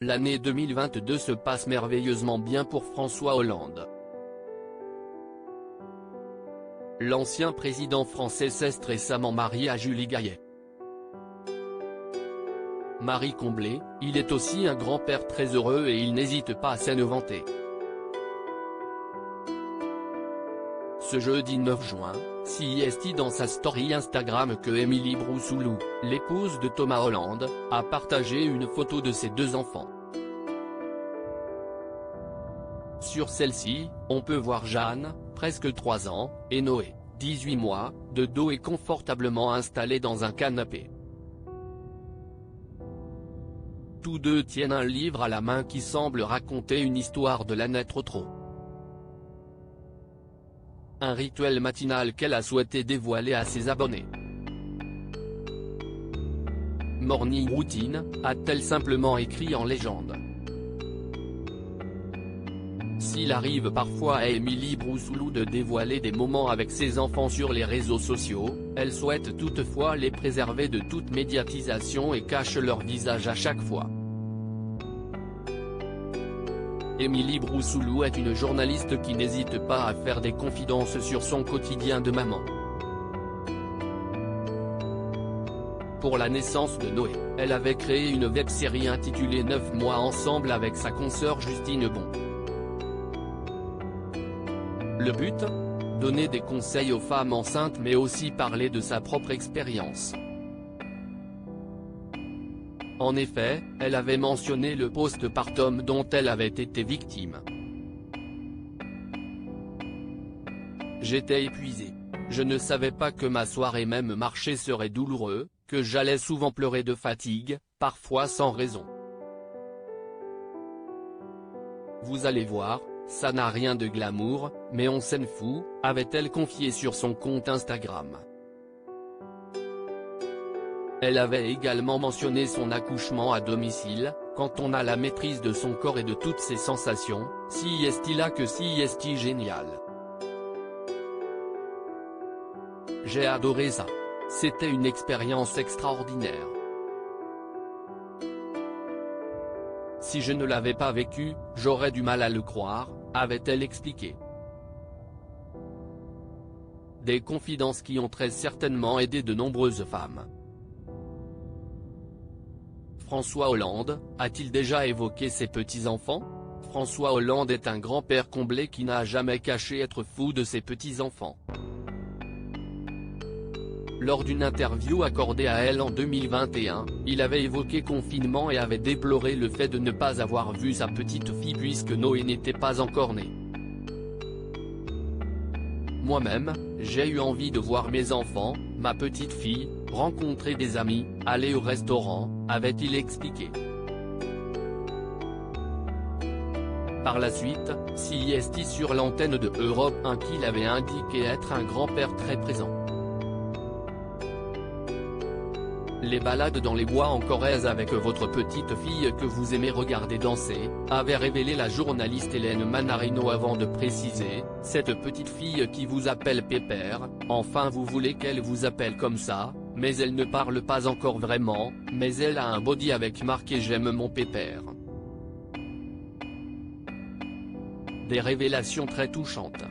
L'année 2022 se passe merveilleusement bien pour François Hollande. L'ancien président français s'est récemment marié à Julie Gaillet. Mari comblé, il est aussi un grand-père très heureux et il n'hésite pas à s'en vanter. Ce jeudi 9 juin, CIST dans sa story Instagram que Émilie Broussoulou, l'épouse de Thomas Hollande, a partagé une photo de ses deux enfants. Sur celle-ci, on peut voir Jeanne, presque 3 ans, et Noé, 18 mois, de dos et confortablement installés dans un canapé. Tous deux tiennent un livre à la main qui semble raconter une histoire de l'année trop. Un rituel matinal qu'elle a souhaité dévoiler à ses abonnés. Morning routine, a-t-elle simplement écrit en légende. S'il arrive parfois à Émilie Broussoulou de dévoiler des moments avec ses enfants sur les réseaux sociaux, elle souhaite toutefois les préserver de toute médiatisation et cache leur visage à chaque fois. Émilie Broussoulou est une journaliste qui n'hésite pas à faire des confidences sur son quotidien de maman. Pour la naissance de Noé, elle avait créé une web-série intitulée 9 mois ensemble avec sa consoeur Justine Bon. Le but ? Donner des conseils aux femmes enceintes mais aussi parler de sa propre expérience. En effet, elle avait mentionné le postpartum dont elle avait été victime. J'étais épuisée. Je ne savais pas que m'asseoir et même marcher serait douloureux, que j'allais souvent pleurer de fatigue, parfois sans raison. Vous allez voir, ça n'a rien de glamour, mais on s'en fout, avait-elle confié sur son compte Instagram. Elle avait également mentionné son accouchement à domicile, quand on a la maîtrise de son corps et de toutes ses sensations, CIST là que CIST génial. J'ai adoré ça. C'était une expérience extraordinaire. Si je ne l'avais pas vécu, j'aurais du mal à le croire, avait-elle expliqué. Des confidences qui ont très certainement aidé de nombreuses femmes. François Hollande, a-t-il déjà évoqué ses petits-enfants ? François Hollande est un grand-père comblé qui n'a jamais caché être fou de ses petits-enfants. Lors d'une interview accordée à Elle en 2021, il avait évoqué confinement et avait déploré le fait de ne pas avoir vu sa petite fille puisque Noé n'était pas encore né. Moi-même, j'ai eu envie de voir mes enfants, ma petite fille, rencontrer des amis, aller au restaurant, avait-il expliqué. Par la suite, CIST sur l'antenne de Europe 1 qu'il avait indiqué être un grand-père très présent. Les balades dans les bois en Corrèze avec votre petite fille que vous aimez regarder danser, avait révélé la journaliste Hélène Manarino avant de préciser, cette petite fille qui vous appelle Pépère, enfin vous voulez qu'elle vous appelle comme ça, mais elle ne parle pas encore vraiment, mais elle a un body avec marqué j'aime mon Pépère. Des révélations très touchantes.